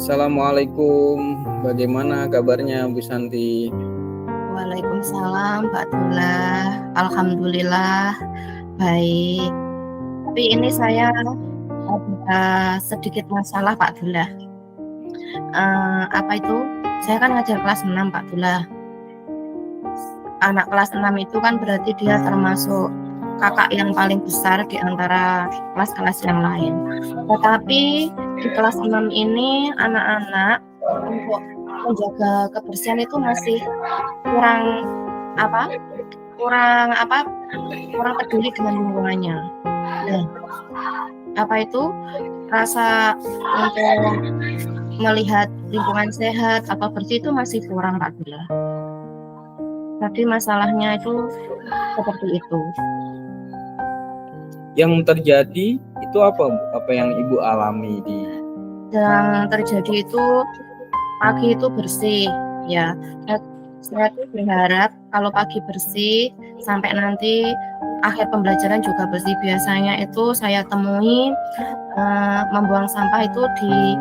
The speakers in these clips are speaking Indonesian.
Assalamualaikum, bagaimana kabarnya Bu Santi? Waalaikumsalam Pak Dullah. Alhamdulillah baik. Tapi ini saya ada sedikit masalah Pak Dullah. Apa itu? Saya kan ngajar kelas 6 Pak Dullah. Anak kelas 6 itu kan berarti dia termasuk kakak yang paling besar di antara kelas-kelas yang lain. Tetapi di kelas 6 ini anak-anak untuk menjaga kebersihan itu masih kurang peduli dengan lingkungannya. Nah, rasa untuk melihat lingkungan sehat atau bersih itu masih kurang Pak Dullah. Jadi masalahnya itu seperti itu. Yang terjadi itu apa, Bu? Apa yang Ibu alami Yang terjadi itu pagi itu bersih, ya. Saya tuh berharap kalau pagi bersih sampai nanti akhir pembelajaran juga bersih. Biasanya itu saya temui membuang sampah itu di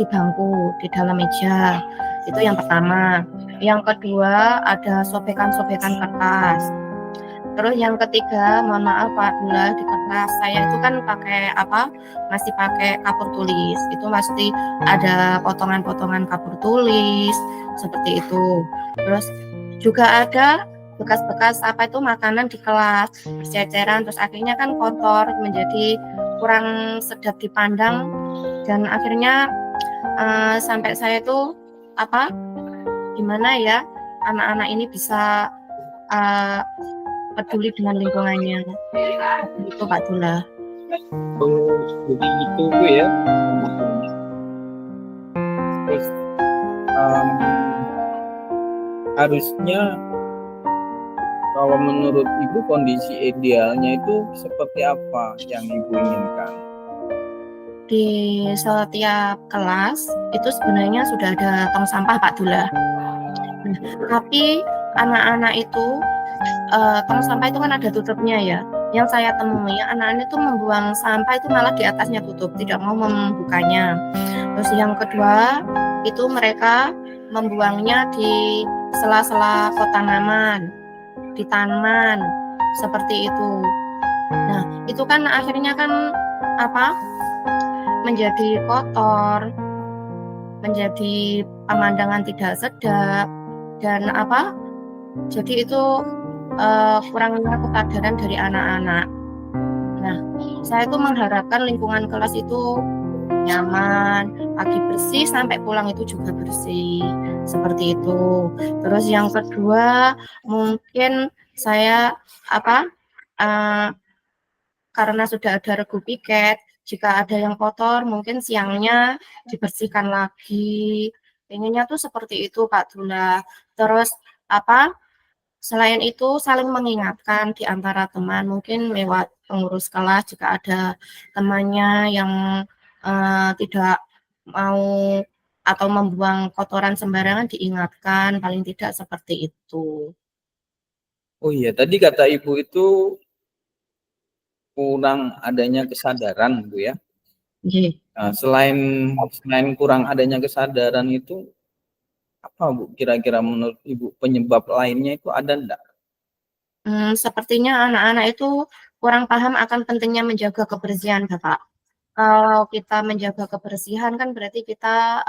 bangku, di dalam meja. Itu yang pertama. Yang kedua ada sobekan-sobekan kertas. Terus yang ketiga, mohon maaf Pak Dullah, di kertas saya itu kan masih pakai kapur tulis. Itu pasti ada potongan-potongan kapur tulis seperti itu. Terus juga ada bekas-bekas makanan di kelas berceceran, terus akhirnya kan kotor, menjadi kurang sedap dipandang, dan akhirnya sampai saya itu gimana ya anak-anak ini bisa peduli dengan lingkungannya. Itu Pak Dullah. jadi gitu Bu ya. Terus harusnya kalau menurut Ibu kondisi idealnya itu seperti apa yang Ibu inginkan? Di setiap kelas itu sebenarnya sudah ada tong sampah Pak Dullah. Tapi anak-anak itu tong sampah itu kan ada tutupnya ya. Yang saya temui anak-anak itu membuang sampah itu malah di atasnya tutup, tidak mau membukanya. Terus yang kedua itu mereka membuangnya di sela-sela pot tanaman, di taman seperti itu. Nah itu kan akhirnya kan menjadi kotor, menjadi pemandangan tidak sedap, dan jadi itu kurangnya kesadaran dari anak-anak. Nah, saya tuh mengharapkan lingkungan kelas itu nyaman, pagi bersih sampai pulang itu juga bersih, seperti itu. Terus yang kedua mungkin saya karena sudah ada regu piket, jika ada yang kotor mungkin siangnya dibersihkan lagi. Pengennya tuh seperti itu Pak Dullah. Terus selain itu saling mengingatkan di antara teman, mungkin lewat pengurus kelas jika ada temannya yang tidak mau atau membuang kotoran sembarangan, diingatkan, paling tidak seperti itu. Oh iya, tadi kata Ibu itu kurang adanya kesadaran Bu ya. Nah, selain kurang adanya kesadaran itu apa Bu kira-kira menurut Ibu penyebab lainnya itu ada enggak? Sepertinya anak-anak itu kurang paham akan pentingnya menjaga kebersihan Bapak. Kalau kita menjaga kebersihan kan berarti kita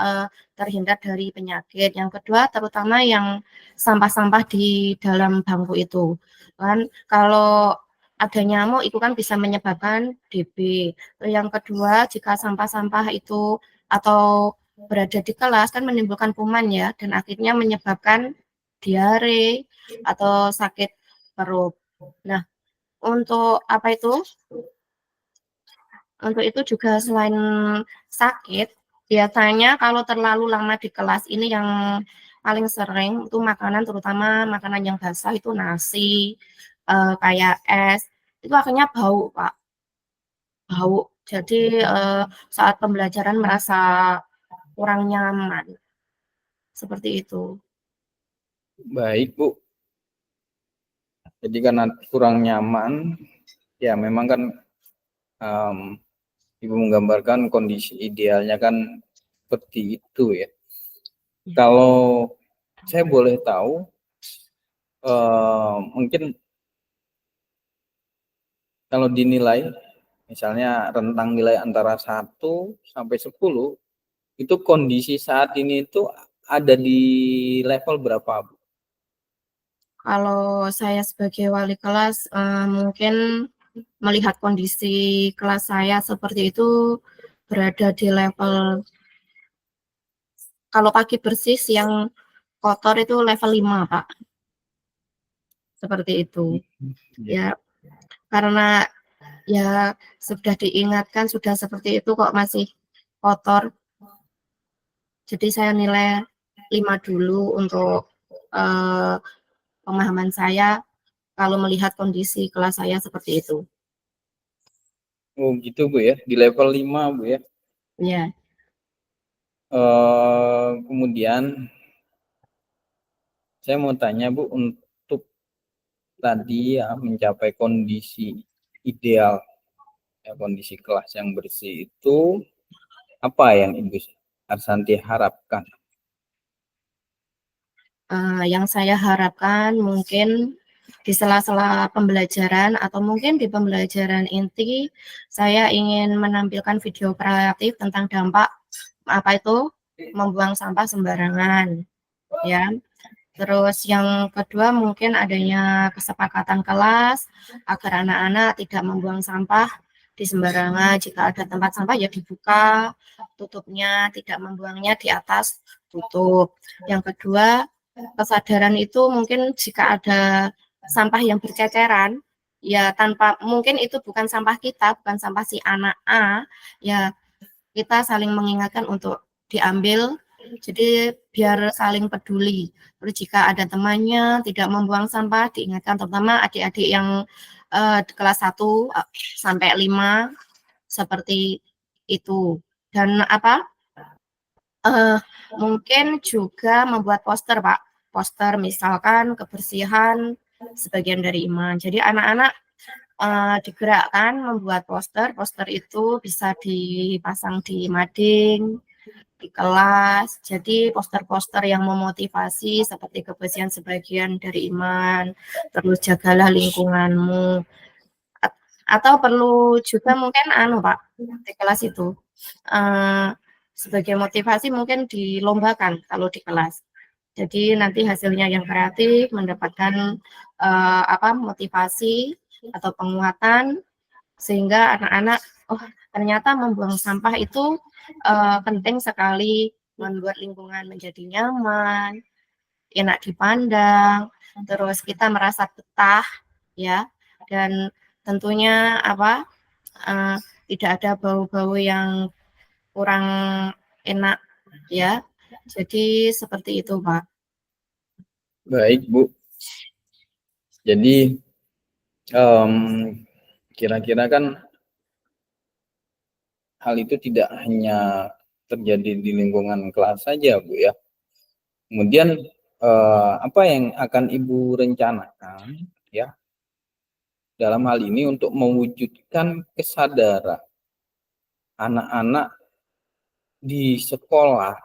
terhindar dari penyakit. Yang kedua terutama yang sampah-sampah di dalam bangku itu. Kan kalau ada nyamuk itu kan bisa menyebabkan DB. Yang kedua jika sampah-sampah itu atau berada di kelas kan menimbulkan kuman ya, dan akhirnya menyebabkan diare atau sakit perut. Nah, untuk untuk itu juga selain sakit, biasanya kalau terlalu lama di kelas ini yang paling sering itu makanan, terutama makanan yang basah itu nasi, kayak es, itu akhirnya bau Pak, bau. Jadi saat pembelajaran merasa kurang nyaman, seperti itu. Baik Bu. Jadi karena kurang nyaman, ya memang kan Ibu menggambarkan kondisi idealnya kan seperti itu ya. Kalau saya boleh tahu, mungkin kalau dinilai, misalnya rentang nilai antara 1 sampai 10, itu kondisi saat ini itu ada di level berapa, Bu? Kalau saya sebagai wali kelas, mungkin melihat kondisi kelas saya seperti itu berada di level, kalau kaki bersih yang kotor itu level 5, Pak. Seperti itu. Ya, karena ya sudah diingatkan, sudah seperti itu kok masih kotor. Jadi saya nilai 5 dulu untuk pemahaman saya kalau melihat kondisi kelas saya seperti itu. Oh gitu Bu ya, di level 5 Bu ya. Iya. Kemudian saya mau tanya Bu, untuk tadi ya mencapai kondisi ideal, ya, kondisi kelas yang bersih itu apa yang Ibu Arsanti harapkan? Yang saya harapkan mungkin di sela-sela pembelajaran atau mungkin di pembelajaran inti, saya ingin menampilkan video kreatif tentang dampak apa itu membuang sampah sembarangan, ya. Terus yang kedua mungkin adanya kesepakatan kelas agar anak-anak tidak membuang sampah di sembarangan. Jika ada tempat sampah ya dibuka tutupnya, tidak membuangnya di atas tutup. Yang kedua, kesadaran itu mungkin jika ada sampah yang berceceran, ya tanpa, mungkin itu bukan sampah kita, bukan sampah si anak A, ya kita saling mengingatkan untuk diambil, jadi biar saling peduli. Terus jika ada temannya tidak membuang sampah, diingatkan, terutama adik-adik yang di kelas 1 sampai 5 seperti itu. Dan apa? Mungkin juga membuat poster, Pak. Poster misalkan kebersihan sebagian dari iman. Jadi anak-anak digerakkan membuat poster. Poster itu bisa dipasang di mading, di kelas. Jadi poster-poster yang memotivasi seperti kebersihan sebagian dari iman, terus jagalah lingkunganmu. Atau perlu juga mungkin Pak, di kelas itu sebagai motivasi mungkin dilombakan kalau di kelas. Jadi nanti hasilnya yang kreatif mendapatkan motivasi atau penguatan, sehingga anak-anak, oh ternyata membuang sampah itu penting sekali, membuat lingkungan menjadi nyaman, enak dipandang, terus kita merasa betah, ya, dan tentunya tidak ada bau-bau yang kurang enak, ya. Jadi seperti itu, Pak. Baik Bu. Jadi kira-kira kan hal itu tidak hanya terjadi di lingkungan kelas saja Bu ya. Kemudian apa yang akan Ibu rencanakan ya dalam hal ini untuk mewujudkan kesadaran anak-anak di sekolah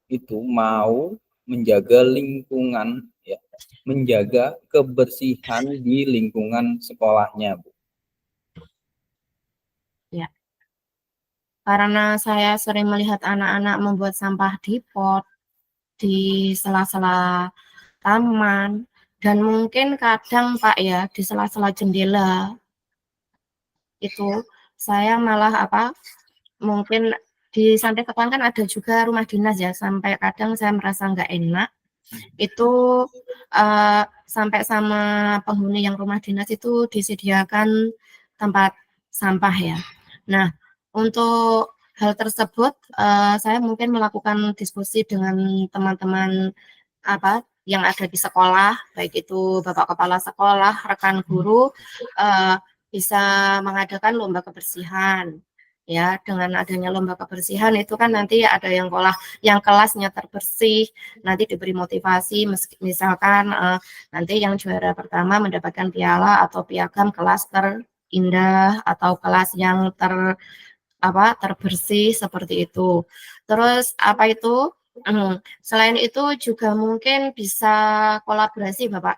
itu mau menjaga lingkungan ya, menjaga kebersihan di lingkungan sekolahnya, Bu. Ya. Karena saya sering melihat anak-anak membuat sampah di pot, di sela-sela taman, dan mungkin kadang Pak ya di sela-sela jendela itu saya malah mungkin di Santai Kepang kan ada juga rumah dinas ya, sampai kadang saya merasa nggak enak itu sampai sama penghuni yang rumah dinas itu disediakan tempat sampah ya. Nah, untuk hal tersebut saya mungkin melakukan diskusi dengan teman-teman yang ada di sekolah, baik itu Bapak Kepala Sekolah, rekan guru, bisa mengadakan lomba kebersihan. Ya, dengan adanya lomba kebersihan itu kan nanti ada yang kelasnya terbersih, nanti diberi motivasi, misalkan nanti yang juara pertama mendapatkan piala atau piagam kelas terindah atau kelas yang terbersih seperti itu. Terus selain itu juga mungkin bisa kolaborasi Bapak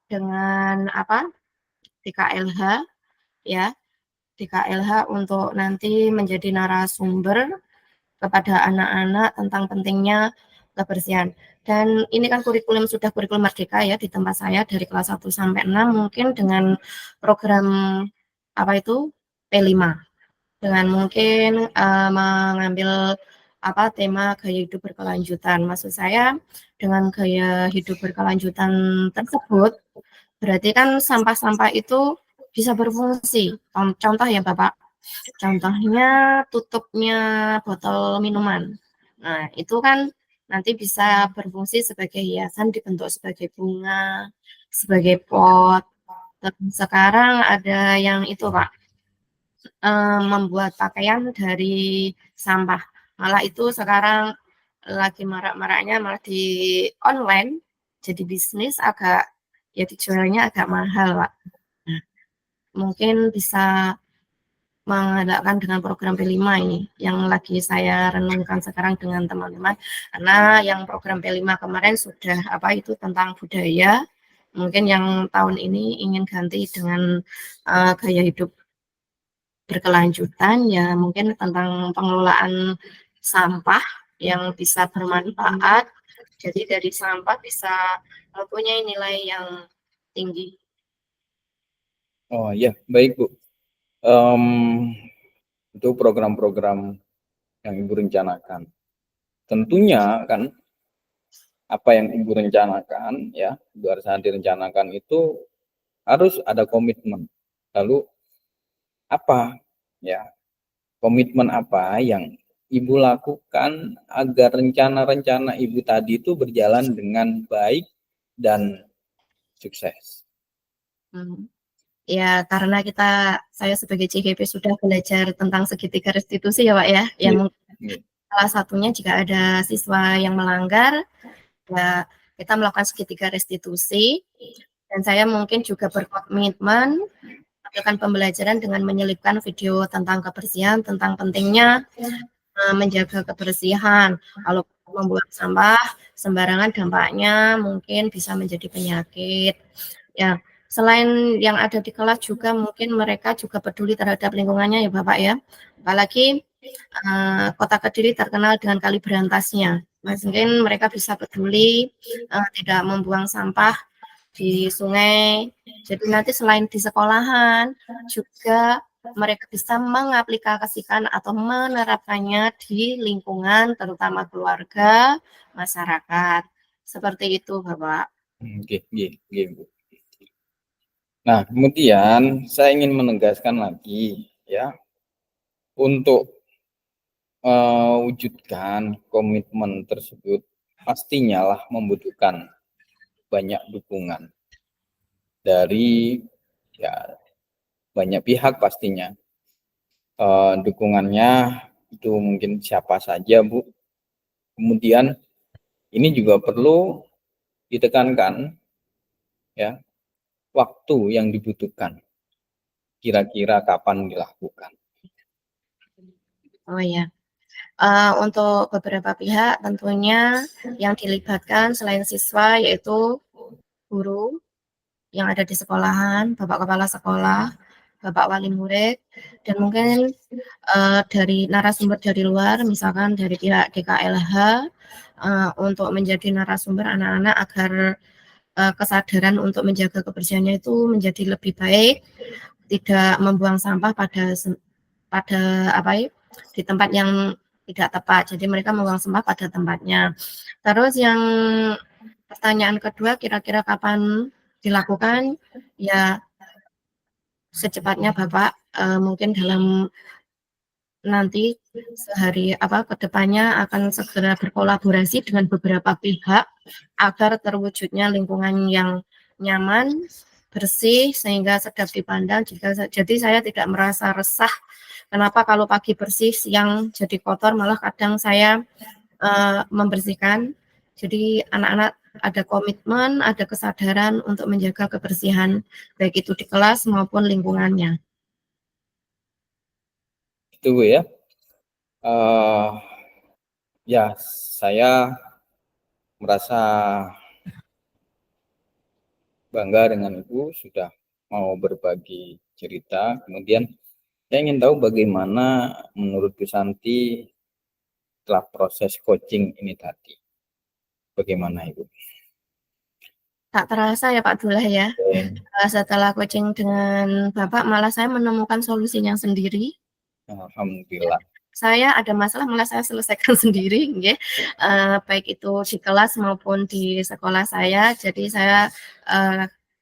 dengan DKLH ya, DKLH untuk nanti menjadi narasumber kepada anak-anak tentang pentingnya kebersihan. Dan ini kan sudah kurikulum merdeka ya di tempat saya dari kelas 1 sampai 6 mungkin dengan program P5 dengan mungkin mengambil tema gaya hidup berkelanjutan. Maksud saya dengan gaya hidup berkelanjutan tersebut berarti kan sampah-sampah itu bisa berfungsi. Contoh ya Bapak, contohnya tutupnya botol minuman. Nah, itu kan nanti bisa berfungsi sebagai hiasan dibentuk sebagai bunga, sebagai pot. Terus sekarang ada yang itu Pak, membuat pakaian dari sampah. Malah itu sekarang lagi marak-maraknya malah di online, jadi bisnis dijualnya agak mahal Pak. Nah, mungkin bisa mengadakan dengan program P5 ini yang lagi saya renungkan sekarang dengan teman-teman, karena yang program P5 kemarin sudah tentang budaya, mungkin yang tahun ini ingin ganti dengan gaya hidup berkelanjutan ya, mungkin tentang pengelolaan sampah yang bisa bermanfaat, jadi dari sampah bisa mempunyai nilai yang tinggi. Oh iya, baik Bu. Itu program-program yang Ibu rencanakan. Tentunya kan apa yang Ibu rencanakan ya, luar sana direncanakan itu harus ada komitmen. Lalu apa ya, komitmen apa yang Ibu lakukan agar rencana-rencana Ibu tadi itu berjalan dengan baik dan sukses? Ya, karena saya sebagai CGP sudah belajar tentang segitiga restitusi ya Pak ya. Yang salah satunya jika ada siswa yang melanggar, ya kita melakukan segitiga restitusi. Dan saya mungkin juga berkomitmen melakukan pembelajaran dengan menyelipkan video tentang kebersihan, tentang pentingnya menjaga kebersihan. Kalau membuang sampah sembarangan dampaknya mungkin bisa menjadi penyakit. Ya, selain yang ada di kelas juga mungkin mereka juga peduli terhadap lingkungannya ya Bapak ya. Apalagi Kota Kediri terkenal dengan kali berantasnya. Mungkin mereka bisa peduli tidak membuang sampah di sungai. Jadi nanti selain di sekolahan juga mereka bisa mengaplikasikan atau menerapkannya di lingkungan terutama keluarga, masyarakat. Seperti itu Bapak. Bu. Nah, kemudian saya ingin menegaskan lagi ya, untuk wujudkan komitmen tersebut pastinya lah membutuhkan banyak dukungan dari ya banyak pihak pastinya. Dukungannya itu mungkin siapa saja Bu. Kemudian ini juga perlu ditekankan ya, waktu yang dibutuhkan kira-kira kapan dilakukan. Oh ya, untuk beberapa pihak tentunya yang dilibatkan selain siswa yaitu guru yang ada di sekolahan, Bapak Kepala Sekolah, Bapak Wali Murid, dan mungkin dari narasumber dari luar, misalkan dari pihak DKLH, untuk menjadi narasumber anak-anak agar kesadaran untuk menjaga kebersihannya itu menjadi lebih baik, tidak membuang sampah di tempat yang tidak tepat. Jadi mereka membuang sampah pada tempatnya. Terus yang pertanyaan kedua, kira-kira kapan dilakukan? Ya secepatnya Bapak, mungkin dalam nanti sehari kedepannya akan segera berkolaborasi dengan beberapa pihak agar terwujudnya lingkungan yang nyaman, bersih sehingga sedap dipandang. Jadi saya tidak merasa resah. Kenapa kalau pagi bersih, siang jadi kotor, malah kadang saya membersihkan. Jadi anak-anak ada komitmen, ada kesadaran untuk menjaga kebersihan, baik itu di kelas maupun lingkungannya. Itu Bu ya. Ya, saya merasa bangga dengan Ibu sudah mau berbagi cerita. Kemudian saya ingin tahu bagaimana menurut Bu Santi setelah proses coaching ini tadi. Bagaimana Ibu? Tak terasa ya Pak Dullah ya. Setelah coaching dengan Bapak malah saya menemukan solusinya sendiri. Alhamdulillah. Saya ada masalah malah saya selesaikan sendiri, nggih. Baik itu di kelas maupun di sekolah saya. Jadi saya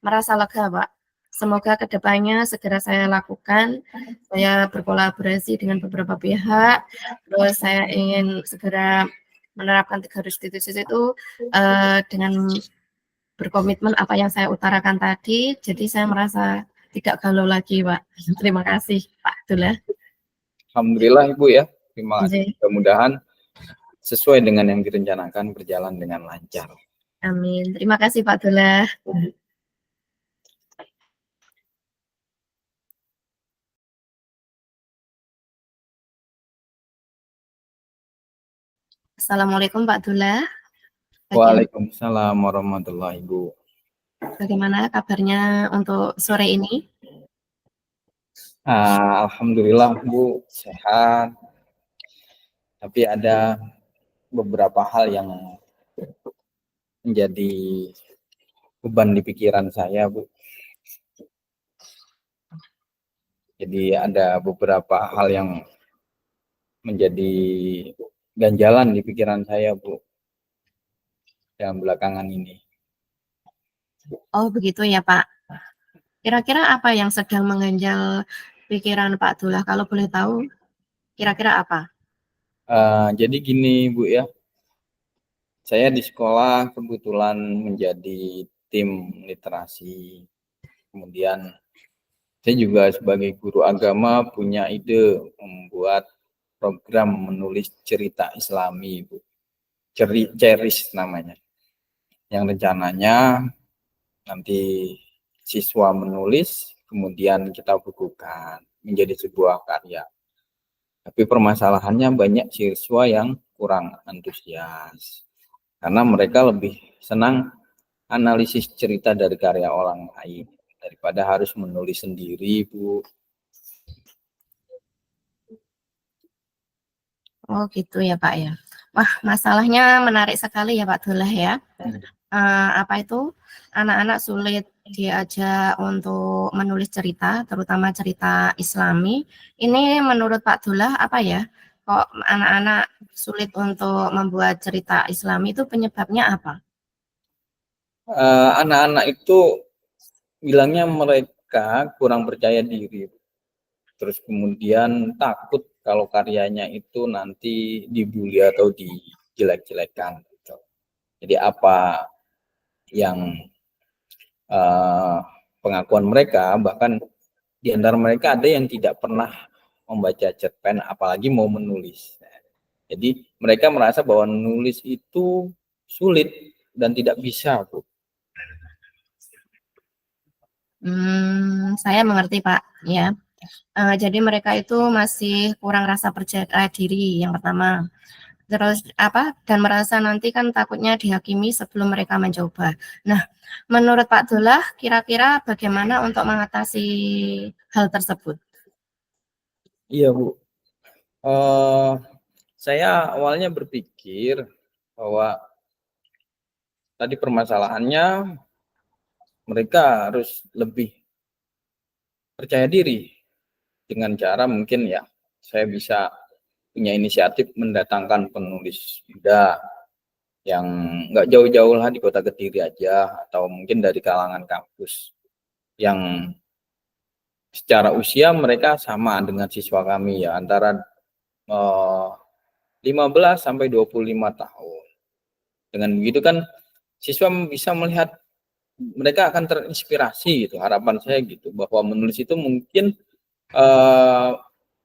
merasa lega, Pak. Semoga kedepannya segera saya lakukan. Saya berkolaborasi dengan beberapa pihak. Terus saya ingin segera menerapkan 3 restitusi itu dengan berkomitmen apa yang saya utarakan tadi. Jadi saya merasa tidak galau lagi, Pak. Terima kasih, Pak Dullah. Alhamdulillah Ibu ya. Terima kasih. Nggih. Mudah-mudahan sesuai dengan yang direncanakan berjalan dengan lancar. Amin. Terima kasih Pak Dullah. Assalamualaikum Pak Dullah. Waalaikumsalam warahmatullahi wabarakatuh. Bagaimana kabarnya untuk sore ini? Alhamdulillah Bu, sehat. Tapi ada beberapa hal yang menjadi beban di pikiran saya, Bu. Jadi ada beberapa hal yang menjadi ganjalan di pikiran saya, Bu, yang belakangan ini. Oh begitu ya Pak. Kira-kira apa yang sedang mengganjal pikiran Pak Dullah? Kalau boleh tahu, kira-kira apa? Jadi gini Bu ya, saya di sekolah kebetulan menjadi tim literasi. Kemudian saya juga sebagai guru agama punya ide membuat program menulis cerita Islami, Bu. Ceris namanya. Yang rencananya nanti siswa menulis, kemudian kita bukukan menjadi sebuah karya. Tapi permasalahannya banyak siswa yang kurang antusias. Karena mereka lebih senang analisis cerita dari karya orang lain daripada harus menulis sendiri, Bu. Oh gitu ya Pak ya. Wah masalahnya menarik sekali ya Pak Dullah ya. Apa itu, anak-anak sulit diajak untuk menulis cerita, terutama cerita Islami. Ini menurut Pak Dullah apa ya, kok anak-anak sulit untuk membuat cerita Islami itu penyebabnya apa? Anak-anak itu bilangnya mereka kurang percaya diri. Terus kemudian takut kalau karyanya itu nanti dibully atau dijelek-jelekan. Gitu. Jadi apa yang pengakuan mereka, bahkan di antara mereka ada yang tidak pernah membaca cerpen, apalagi mau menulis. Jadi mereka merasa bahwa menulis itu sulit dan tidak bisa, Bu. Saya mengerti Pak, ya. Jadi mereka itu masih kurang rasa percaya diri yang pertama. Terus dan merasa nanti kan takutnya dihakimi sebelum mereka mencoba. Nah, menurut Pak Dullah kira-kira bagaimana untuk mengatasi hal tersebut? Iya, Bu. Saya awalnya berpikir bahwa tadi permasalahannya mereka harus lebih percaya diri dengan cara mungkin ya saya bisa punya inisiatif mendatangkan penulis muda yang nggak jauh-jauh lah di kota Kediri aja atau mungkin dari kalangan kampus yang secara usia mereka sama dengan siswa kami ya antara 15 sampai 25 tahun. Dengan begitu kan siswa bisa melihat mereka akan terinspirasi gitu. Harapan saya gitu bahwa menulis itu mungkin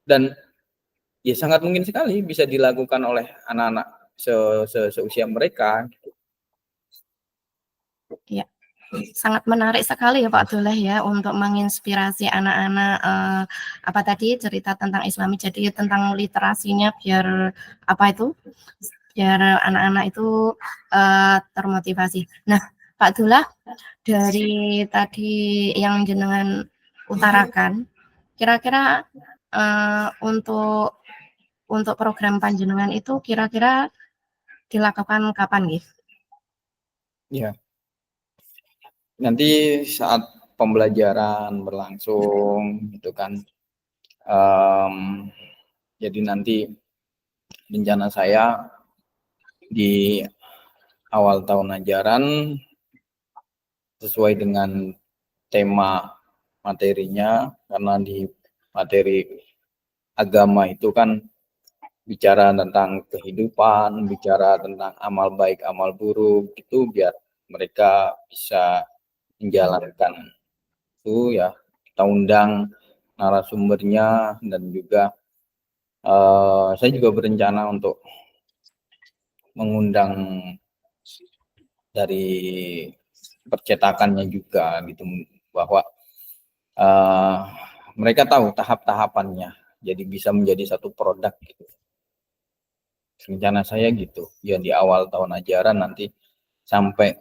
dan ya sangat mungkin sekali bisa dilakukan oleh anak-anak seusia mereka gitu. Ya. sangat menarik sekali ya Pak Abdullah ya untuk menginspirasi anak-anak apa tadi cerita tentang Islami, jadi tentang literasinya biar apa itu biar anak-anak itu termotivasi. Nah Pak Abdullah, dari tadi yang jenengan utarakan, kira-kira untuk program panjenengan itu kira-kira dilakukan kapan gitu? Ya, nanti saat pembelajaran berlangsung gitu kan. Jadi nanti rencana saya di awal tahun ajaran sesuai dengan tema materinya, karena di materi agama itu kan bicara tentang kehidupan, bicara tentang amal baik, amal buruk, itu biar mereka bisa menjalankan itu ya. Kita undang narasumbernya dan juga saya juga berencana untuk mengundang dari percetakannya juga gitu, bahwa mereka tahu tahap-tahapannya, jadi bisa menjadi satu produk gitu. Rencana saya gitu ya, di awal tahun ajaran nanti sampai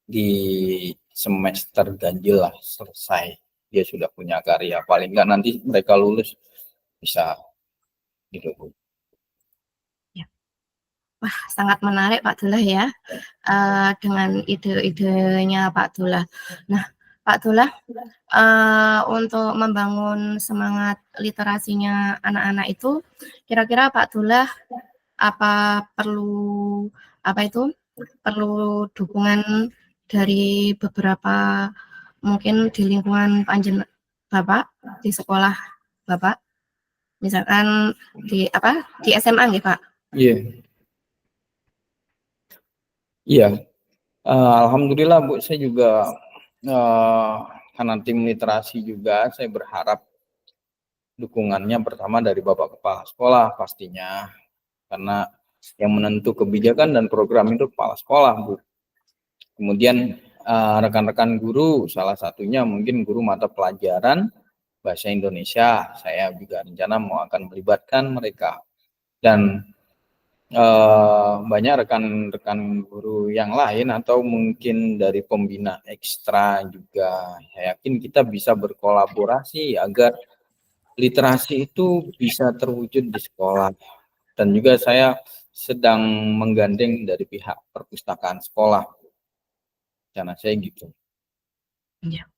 di semester ganjil lah selesai dia sudah punya karya, paling enggak nanti mereka lulus bisa gitu Bu. Ya. Wah sangat menarik Pak Abdullah ya dengan ide-idenya Pak Abdullah. Nah Pak Abdullah, untuk membangun semangat literasinya anak-anak itu, kira-kira Pak Abdullah apa perlu apa itu perlu dukungan dari beberapa mungkin di lingkungan Bapak di sekolah Bapak, misalkan di apa di SMA gitu Pak? Iya, iya. Alhamdulillah Bu, saya juga karena tim literasi juga, saya berharap dukungannya pertama dari Bapak Kepala Sekolah pastinya, karena yang menentu kebijakan dan program itu kepala sekolah Bu. Kemudian rekan-rekan guru, salah satunya mungkin guru mata pelajaran bahasa Indonesia, saya juga rencana mau akan melibatkan mereka. Dan banyak rekan-rekan guru yang lain atau mungkin dari pembina ekstra juga. Saya yakin kita bisa berkolaborasi agar literasi itu bisa terwujud di sekolah. Dan juga saya sedang menggandeng dari pihak perpustakaan sekolah. Rencana saya gitu. Iya.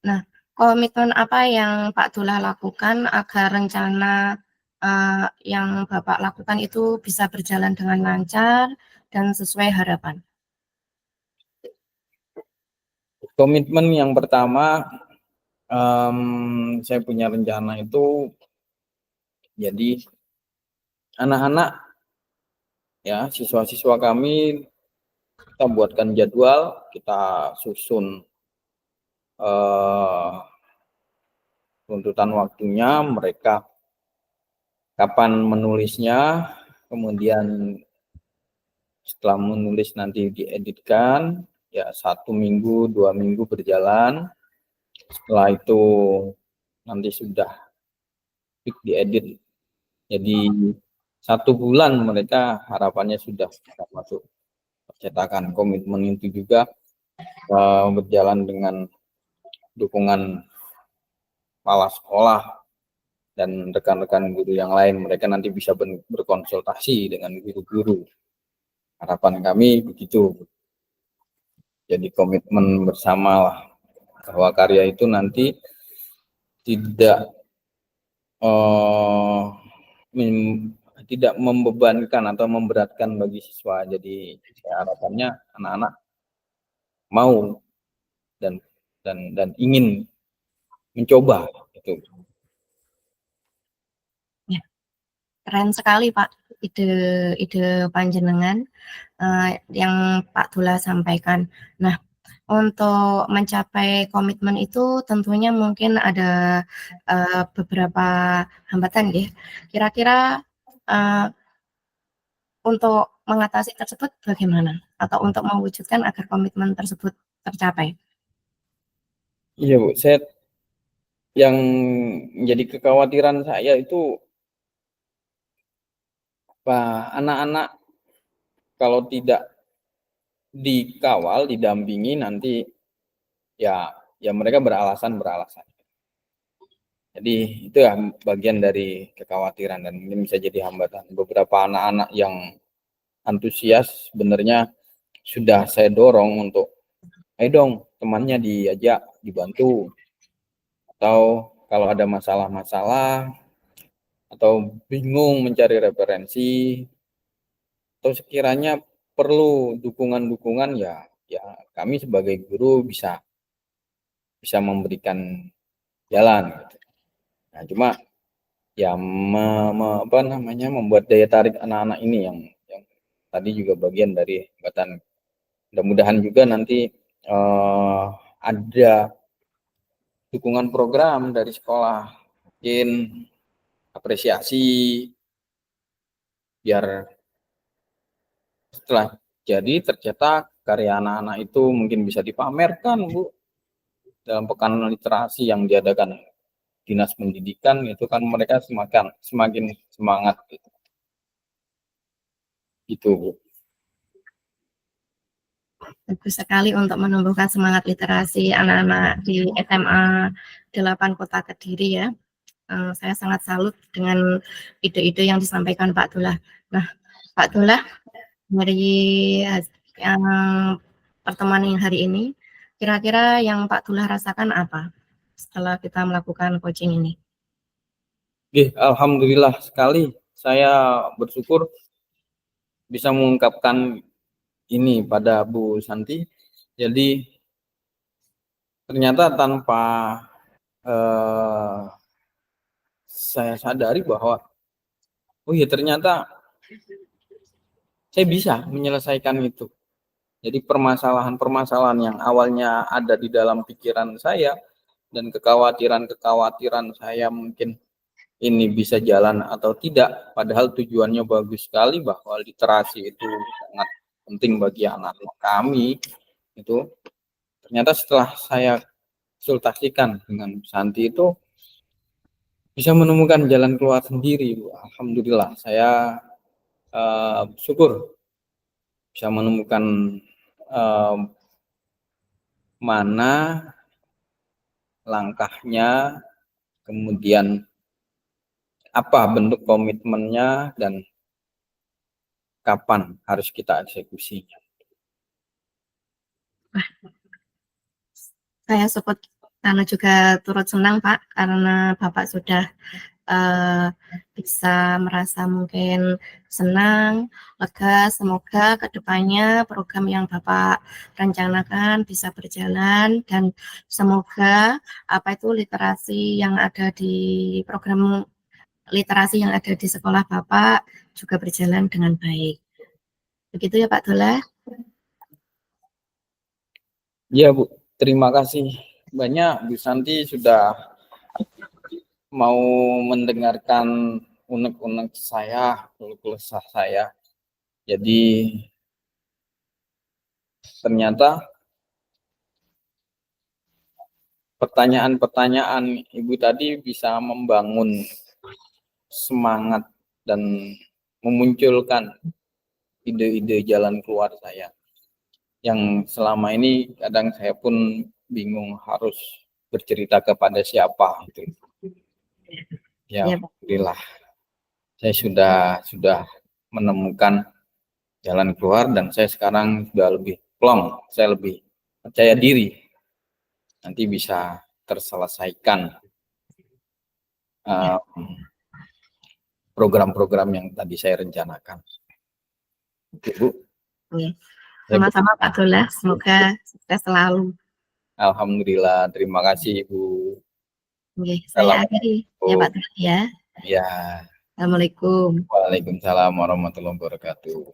Nah, komitmen apa yang Pak Abdullah lakukan agar rencana yang Bapak lakukan itu bisa berjalan dengan lancar dan sesuai harapan? Komitmen yang pertama, saya punya rencana itu, jadi anak-anak ya, siswa-siswa kami kita buatkan jadwal, kita susun tuntutan waktunya, mereka kapan menulisnya, kemudian setelah menulis nanti dieditkan, ya 1 minggu, 2 minggu berjalan, setelah itu nanti sudah diedit, jadi 1 bulan mereka harapannya sudah masuk percetakan. Komitmen itu juga berjalan dengan dukungan kepala sekolah dan rekan-rekan guru yang lain. Mereka nanti bisa berkonsultasi dengan guru-guru. Harapan kami begitu. Jadi komitmen bersama lah, bahwa karya itu nanti tidak tidak membebankan atau memberatkan bagi siswa. Jadi harapannya anak-anak mau dan ingin mencoba itu. Ya, keren sekali Pak ide panjenengan yang Pak Abdullah sampaikan. Nah, untuk mencapai komitmen itu tentunya mungkin ada beberapa hambatan ya. Kira-kira untuk mengatasi tersebut bagaimana? Atau untuk mewujudkan agar komitmen tersebut tercapai? Iya Bu, yang menjadi kekhawatiran saya itu anak-anak kalau tidak dikawal, didampingi nanti ya mereka beralasan. Jadi itu ya bagian dari kekhawatiran dan ini bisa jadi hambatan. Beberapa anak-anak yang antusias sebenarnya sudah saya dorong untuk ayo dong temannya diajak, dibantu. Atau kalau ada masalah-masalah atau bingung mencari referensi atau sekiranya perlu dukungan-dukungan ya kami sebagai guru bisa memberikan jalan gitu. Nah, cuma ya membuat daya tarik anak-anak ini yang tadi juga bagian dari hambatan. Mudah-mudahan juga nanti ada dukungan program dari sekolah, mungkin apresiasi biar setelah jadi tercetak karya anak-anak itu mungkin bisa dipamerkan Bu dalam pekan literasi yang diadakan Dinas Pendidikan, itu kan mereka semakin semangat gitu. Gitu Bu. Bagus sekali untuk menumbuhkan semangat literasi anak-anak di SMA 8 Kota Kediri ya. Saya sangat salut dengan ide-ide yang disampaikan Pak Dullah. Nah, Pak Dullah, dari pertemuan yang hari ini, kira-kira yang Pak Dullah rasakan apa setelah kita melakukan coaching ini? Alhamdulillah sekali, saya bersyukur bisa mengungkapkan ini pada Bu Santi. Jadi ternyata tanpa saya sadari bahwa oh iya ternyata saya bisa menyelesaikan itu. Jadi permasalahan-permasalahan yang awalnya ada di dalam pikiran saya dan kekhawatiran saya mungkin ini bisa jalan atau tidak, padahal tujuannya bagus sekali bahwa literasi itu sangat penting bagi anak-anak kami. Itu ternyata setelah saya konsultasikan dengan Santi itu bisa menemukan jalan keluar sendiri. Alhamdulillah, saya syukur bisa menemukan mana langkahnya, kemudian apa bentuk komitmennya, dan kapan harus kita eksekusinya. Saya karena juga turut senang Pak, karena Bapak sudah bisa merasa mungkin senang, lega. Semoga kedepannya program yang Bapak rencanakan bisa berjalan dan semoga literasi yang ada di program literasi yang ada di sekolah Bapak juga berjalan dengan baik. Begitu ya Pak Dullah? Ya Bu, terima kasih banyak Bu Santi sudah mau mendengarkan unek-unek saya, keluh kesah saya. Jadi ternyata pertanyaan-pertanyaan Ibu tadi bisa membangun semangat dan memunculkan ide-ide jalan keluar saya. Yang selama ini kadang saya pun bingung harus bercerita kepada siapa itu. Ya, alhamdulillah. Saya sudah menemukan jalan keluar dan saya sekarang sudah lebih plong, saya lebih percaya diri nanti bisa terselesaikan program-program yang tadi saya rencanakan. Bu. Sama-sama Pak Dullah, semoga sukses selalu. Alhamdulillah, terima kasih Ibu. Saya akhiri ya Pak Dullah ya. Ya. Assalamualaikum. Waalaikumsalam warahmatullahi wabarakatuh.